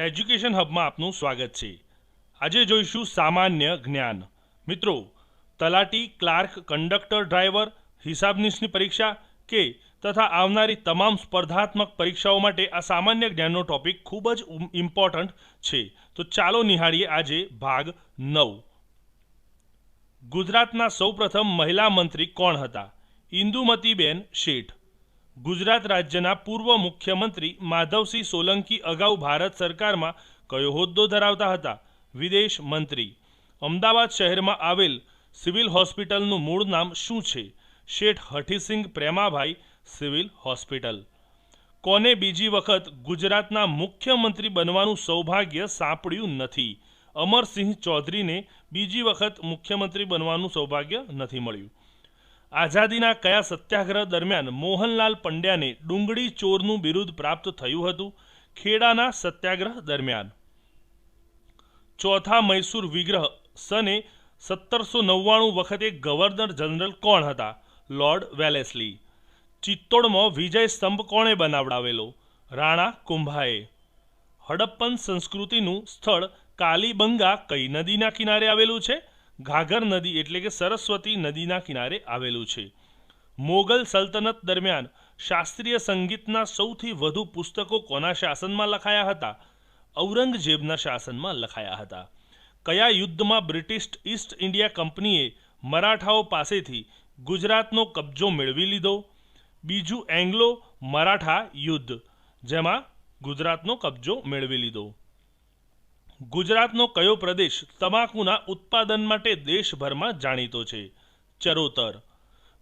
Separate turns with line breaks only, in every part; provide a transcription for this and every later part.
Education હબમાં આપનું સ્વાગત છે। આજે જોઈશું સામાન્ય જ્ઞાન। મિત્રો, તલાટી, ક્લાર્ક, કંડક્ટર, ડ્રાઈવર, હિસાબનીશની પરીક્ષા કે તથા આવનારી તમામ સ્પર્ધાત્મક પરીક્ષાઓ માટે આ સામાન્ય જ્ઞાનનો ટોપિક ખૂબ જ ઇમ્પોર્ટન્ટ છે। તો ચાલો નિહાળીએ આજે ભાગ 9। ગુજરાતના સૌપ્રથમ મહિલા મંત્રી કોણ હતા? ઇન્દુમતીબેન શેઠ। ગુજરાત રાજ્યના પૂર્વ મુખ્યમંત્રી માધવસિંહ સોલંકી અગાઉ ભારત સરકારમાં કયો હોદ્દો ધરાવતા હતા? વિદેશ મંત્રી। અમદાવાદ શહેરમાં આવેલ સિવિલ હોસ્પિટલનું મૂળ નામ શું છે? શેઠ હઠીસિંહ પ્રેમાભાઈ સિવિલ હોસ્પિટલ। કોને બીજી વખત ગુજરાતના મુખ્યમંત્રી બનવાનું સૌભાગ્ય સાંપડ્યું નથી? અમરસિંહ ચૌધરીને બીજી વખત મુખ્યમંત્રી બનવાનું સૌભાગ્ય નથી મળ્યું। આઝાદીના કયા સત્યાગ્રહ દરમિયાન મોહનલાલ પંડ્યાને ડુંગળી ચોરનું બિરુદ પ્રાપ્ત થયું હતું? ખેડાના સત્યાગ્રહ દરમિયાન। ચોથા મૈસૂર વિગ્રહ સને 1799 વખતે ગવર્નર જનરલ કોણ હતા? Lord Wellesley. ચિત્તોડમાં વિજય સ્તંભ કોણે બનાવડાવેલો? રાણા કુંભાએ। હડપ્પન સંસ્કૃતિનું સ્થળ કાલીબંગા કઈ નદીના કિનારે આવેલું છે? ઘાઘર નદી એટલે કે સરસ્વતી નદીના કિનારે આવેલું છે। મોગલ સલ્તનત દરમિયાન શાસ્ત્રીય સંગીતના સૌથી વધુ પુસ્તકો કોના શાસનમાં લખાયા હતા? ઔરંગઝેબના શાસનમાં લખાયા હતા। કયા યુદ્ધમાં બ્રિટિશ ઈસ્ટ ઇન્ડિયા કંપનીએ મરાઠાઓ પાસેથી ગુજરાતનો કબજો મેળવી લીધો? બીજું એંગ્લો મરાઠા યુદ્ધ, જેમાં ગુજરાતનો કબજો મેળવી લીધો। ગુજરાતનો કયો પ્રદેશ તમાકુના ઉત્પાદન માટે દેશભરમાં જાણીતો છે? ચરોતર।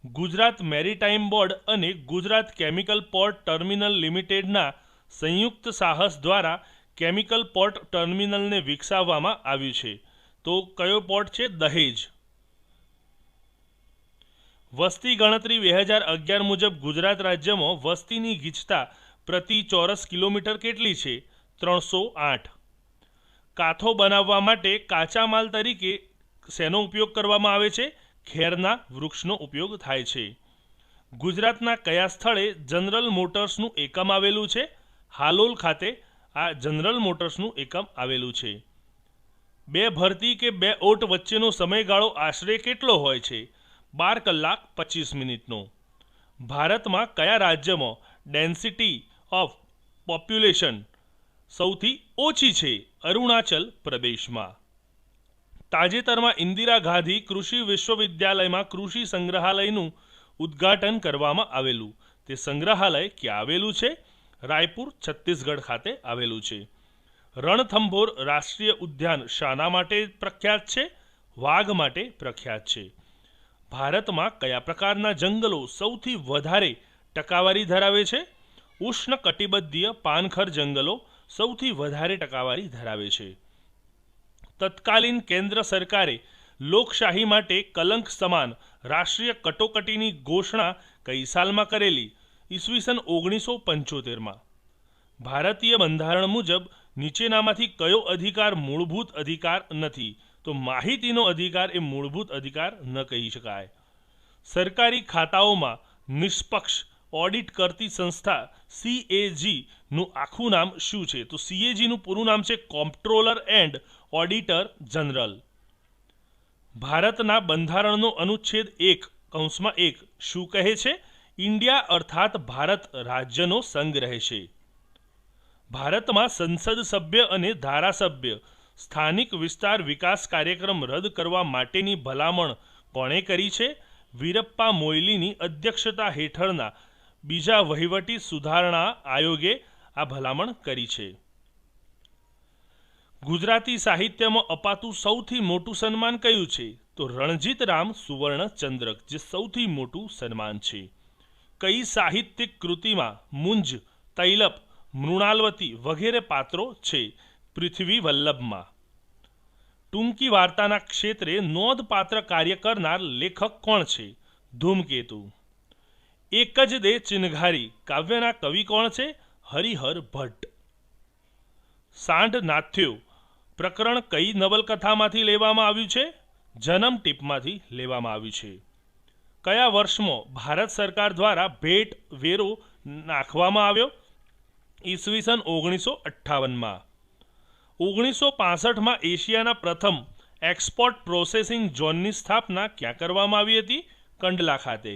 ગુજરાત મેરીટાઈમ બોર્ડ અને ગુજરાત કેમિકલ પોર્ટ ટર્મિનલ લિમિટેડના સંયુક્ત સાહસ દ્વારા કેમિકલ પોર્ટ ટર્મિનલને વિકસાવવામાં આવ્યું છે। તો કયો પોર્ટ છે? દહેજ। વસ્તી ગણતરી 2011 મુજબ ગુજરાત રાજ્યમાં વસ્તીની ગીચતા પ્રતિ ચોરસ કિલોમીટર કેટલી છે? 308। કાથો બનાવવા માટે કાચા માલ તરીકે શેનો ઉપયોગ કરવામાં આવે છે? ખેરના વૃક્ષનો ઉપયોગ થાય છે। ગુજરાતના કયા સ્થળે જનરલ મોટર્સનું એકમ આવેલું છે? હાલોલ ખાતે આ જનરલ મોટર્સનું એકમ આવેલું છે। બે ભરતી કે બે ઓટ વચ્ચેનો સમયગાળો આશરે કેટલો હોય છે? 12 કલાક 25 મિનિટનો। ભારતમાં કયા રાજ્યમાં ડેન્સિટી ઓફ પોપ્યુલેશન સૌથી ઓછી છે? અરુણાચલ પ્રદેશમાં। તાજેતરમાં ઇન્દિરા ગાંધી કૃષિ વિશ્વવિદ્યાલયમાં કૃષિ સંગ્રહાલયનું ઉદ્ઘાટન કરવામાં આવેલું। તે સંગ્રહાલય ક્યાં આવેલું છે? રાયપુર, છત્તીસગઢ ખાતે આવેલું છે। રણથંભોર રાષ્ટ્રીય ઉદ્યાન શાના માટે પ્રખ્યાત છે? વાઘ માટે પ્રખ્યાત છે। ભારતમાં કયા પ્રકારના જંગલો સૌથી વધારે ટકાવારી ધરાવે છે? ઉષ્ણકટિબંધીય પાનખર જંગલો સૌથી વધારે ટકાવારી ધરાવે છે। તત્કાલીન કેન્દ્ર સરકારે લોકશાહી માટે કલંક સમાન રાષ્ટ્રીય કટોકટીની ઘોષણા કઈ સાલમાં કરેલી? ઈસવીસન 1975માં। ભારતીય બંધારણ મુજબ નીચેનામાંથી કયો અધિકાર મૂળભૂત અધિકાર નથી? તો માહિતીનો અધિકાર એ મૂળભૂત અધિકાર ન કહી શકાય। સરકારી ખાતાઓમાં નિષ્પક્ષ ઓડિટ કરતી સંસ્થા CAG નું આખું નામ શું છે? તો CAG નું પૂરું નામ છે કોમ્પ્ટ્રોલર એન્ડ ઓડિટર જનરલ। ભારતના બંધારણનો અનુચ્છેદ 1(1) શું કહે છે? ઇન્ડિયા અર્થાત ભારત રાજ્યનો સંઘ રહેશે। ભારતમાં સંસદ સભ્ય અને ધારાસભ્ય સ્થાનિક વિસ્તાર વિકાસ કાર્યક્રમ રદ કરવા માટેની ભલામણ કોણે કરી છે? વીરપ્પા મોઇલીની અધ્યક્ષતા હેઠળના બીજા વહીવટી સુધારણા આયોગે આ ભલામણ કરી છે। ગુજરાતી સાહિત્યમાં અપાતું સૌથી મોટું સન્માન કયું છે? તો રણજીતરામ સુવર્ણ ચંદ્રક, જે સૌથી મોટું સન્માન છે। કઈ સાહિત્યિક કૃતિમાં મુંજ, તૈલપ, મૃણાલવતી વગેરે પાત્રો છે? પૃથ્વી વલ્લભમાં। ટૂંકી વાર્તાના ક્ષેત્રે નોંધપાત્ર કાર્ય કરનાર લેખક કોણ છે? ધૂમકેતુ। એક જ દે ચિનઘારી કાવ્યના કવિ કોણ છે? હરિહર ભટ્ટ। સાંઢ નાથ્યો પ્રકરણ કઈ નવલકથામાંથી લેવામાં આવ્યું છે? જન્મ ટીપમાંથી લેવામાં આવ્યું છે। કયા વર્ષમાં ભારત સરકાર દ્વારા ભેટ વેરો નાખવામાં આવ્યો? ઈસવીસન 1958માં। 1965 માં એશિયાના પ્રથમ એક્સપોર્ટ પ્રોસેસિંગ ઝોનની સ્થાપના ક્યાં કરવામાં આવી હતી? કંડલા ખાતે.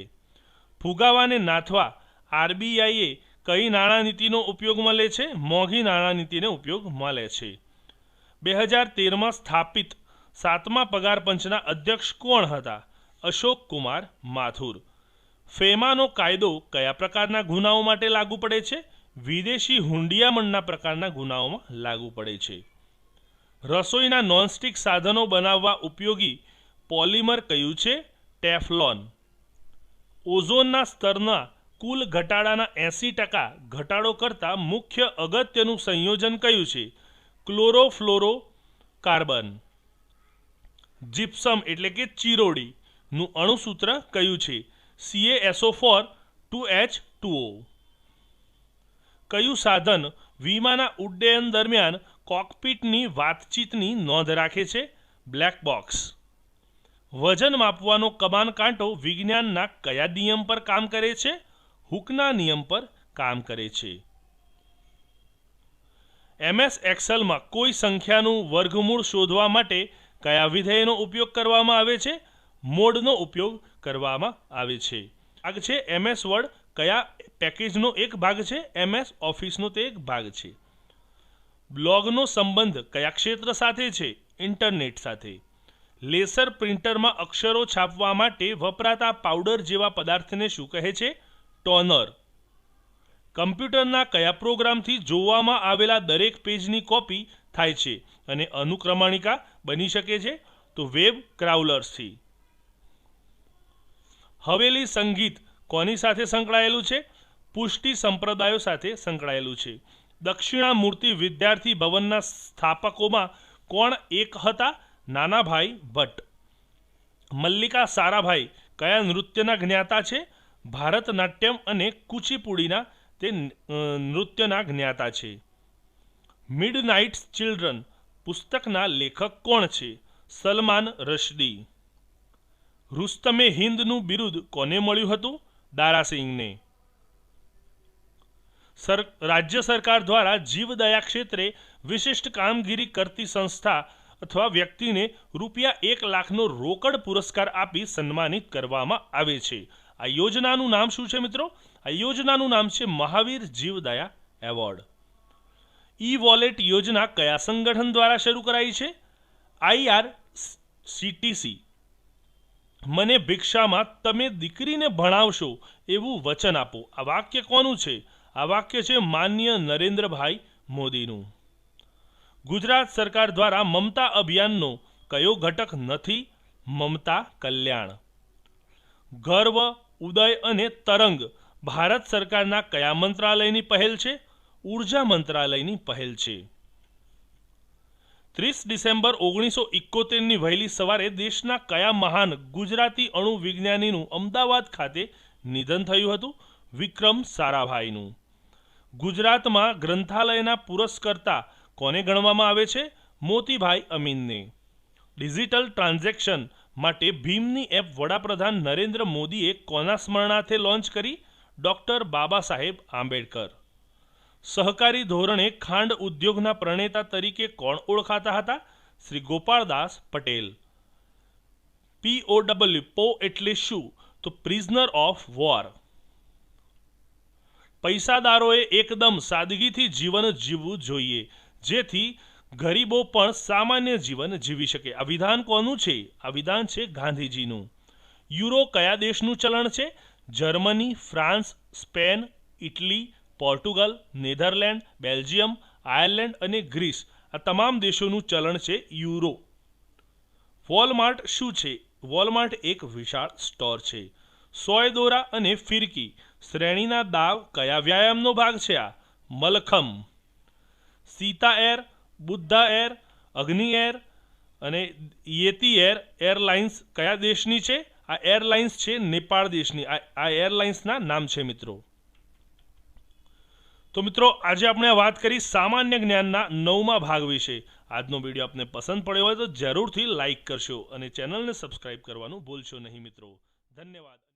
ફુગાવાને નાથવા આરબીઆઈએ કઈ નાણાનીતિનો ઉપયોગ મળે છે? મોંઘી નાણાનીતિનો ઉપયોગ મળે છે. 2013માં સ્થાપિત 7મા પગાર પંચના અધ્યક્ષ કોણ હતા? અશોક કુમાર માથુર. ફેમાનો કાયદો કયા પ્રકારના ગુનાઓ માટે લાગુ પડે છે? વિદેશી હુંડિયામણના પ્રકારના ગુનાઓમાં લાગુ પડે છે. રસોઈના નોનસ્ટિક સાધનો બનાવવા ઉપયોગી પોલિમર કયું છે? ટેફલોન. ઓઝોનના સ્તરના કુલ ઘટાડાના 80% ઘટાડો કરતા મુખ્ય અગત્યનું સંયોજન કયું છે? ક્લોરોફ્લોરોકાર્બન. જીપ્સમ એટલે કે ચિરોડીનું અણુસૂત્ર કયું છે? CaSO4 2H2O. કયું સાધન વિમાનના ઉડ્ડયન દરમિયાન કોકપિટની વાતચીતની નોંધ રાખે છે? Black box. વજન માપવાનો કમાન કાંટો વિજ્ઞાનના કયા નિયમ પર કામ કરે છે? હુકના નિયમ પર કામ કરે છે. MS એક્સેલમાં કોઈ સંખ્યાનું વર્ગમૂળ શોધવા માટે કયા વિધેયનો ઉપયોગ કરવામાં આવે છે? મોડનો ઉપયોગ કરવામાં આવે છે. ભાગ છે MS વર્ડ કયા પેકેજનો એક ભાગ છે? MS ઓફિસનો તે એક ભાગ છે. બ્લોગનો સંબંધ કયા ક્ષેત્ર સાથે છે? ઇન્ટરનેટ સાથે. લેસર પ્રિન્ટરમાં અક્ષરો છાપવા માટે વપરાતા પાવડર જેવા પદાર્થને શું કહે છે? ટોનર. કમ્પ્યુટરના કયા પ્રોગ્રામથી જોવામાં આવેલા દરેક પેજની કોપી થાય છે અને અનુક્રમણિકા બની શકે છે? તો વેબ ક્રાઉલર્સથી. હવેલી સંગીત કોની સાથે સંકળાયેલું છે? પુષ્ટિ સંપ્રદાયો સાથે સંકળાયેલું છે. દક્ષિણામૂર્તિ વિદ્યાર્થી ભવનના સ્થાપકોમાં કોણ એક હતા? નાનાભાઈ ભટ્ટ. મલ્લિકા સારાભાઈ કયા નૃત્યના જ્ઞાતા છે? ભારતનાટ્યમ અને કુચીપુડીના તે નૃત્યના જ્ઞાતા છે. મિડનાઇટ્સ ચિલ્ડ્રન પુસ્તકના લેખક કોણ છે? સલમાન રશ્દી. રુસ્તમે હિન્દનું બિરુદ કોને મળ્યું હતું? દારાસિંહને. રાજ્ય સરકાર દ્વારા જીવદયા ક્ષેત્રે વિશિષ્ટ કામગીરી કરતી સંસ્થા અથવા વ્યક્તિને ₹1 લાખનો રોકડ પુરસ્કાર આપી સન્માનિત કરવામાં આવે છે. આ યોજનાનું નામ શું છે મિત્રો? આ યોજનાનું નામ છે મહાવીર જીવદયા એવોર્ડ. ઈ વોલેટ યોજના કયા સંગઠન દ્વારા શરૂ કરાઈ છે? IRCTC. મને ભિક્ષામાં તમે દીકરીને ભણાવશો એવું વચન આપો. આ વાક્ય કોનું છે? આ વાક્ય છે માનનીય નરેન્દ્રભાઈ મોદીનું. ગુજરાત સરકાર દ્વારા મમતા અભિયાનનો કયો ઘટક નથી? મમતા કલ્યાણ. ગર્વ, ઉદય અને તરંગ ભારત સરકારના કયા મંત્રાલયની પહેલ છે? ઉર્જા મંત્રાલયની પહેલ છે. 30 ડિસેમ્બર 1971ની વહેલી સવારે દેશના કયા મહાન ગુજરાતી અણુ વિજ્ઞાનીનું અમદાવાદ ખાતે નિધન થયું હતું? વિક્રમ સારાભાઈનું. ગુજરાતમાં ગ્રંથાલયના પુરસ્કર્તા કોને ગણવામાં આવે છે? મોતીભાઈ અમીનને. ડિજિટલ ટ્રાન્ઝેક્શન માટે ભીમની એપ વડાપ્રધાન નરેન્દ્ર મોદીએ કોના સ્મરણાર્થે લોન્ચ કરી? ડૉક્ટર બાબા સાહેબ આંબેડકર. સહકારી ધોરણે ખાંડ ઉદ્યોગના પ્રણેતા તરીકે કોણ ઓળખાતા હતા? શ્રી ગોપાળદાસ પટેલ. POW એટલે શું? તો પ્રિઝનર ઓફ વોર. પૈસાદારોએ એકદમ સાદગીથી જીવન જીવવું જોઈએ જેથી ગરીબો પણ સામાન્ય જીવન જીવી શકે. આ વિધાન કોનું છે? આ વિધાન છે ગાંધીજીનું. યુરો કયા દેશનું ચલણ છે? Germany, France, Spain, Italy, Portugal, Netherland, Belgium, Ireland અને ગ્રીસ. આ તમામ દેશોનું ચલણ છે યુરો. વોલમાર્ટ શું છે? વોલમાર્ટ એક વિશાળ સ્ટોર છે. સોય દોરા અને ફિરકી શ્રેણીના દાવ કયા વ્યાયામનો ભાગ છે? આ મલખમ. સીતા એર, બુદ્ધા એર, અગ્નિ એર અને યેતી એર એરલાઇન્સ કયા દેશની છે? આ એરલાઇન્સ છે નેપાળ દેશની. આ એરલાઇન્સના નામ છે મિત્રો. તો મિત્રો આજે આપણે વાત કરી સામાન્ય જ્ઞાનના 9મા ભાગ વિશે. આજનો વિડીયો આપને પસંદ પડ્યો હોય તો જરૂરથી લાઇક કરશો અને ચેનલને સબસ્ક્રાઇબ કરવાનું ભૂલશો નહીં મિત્રો. ધન્યવાદ.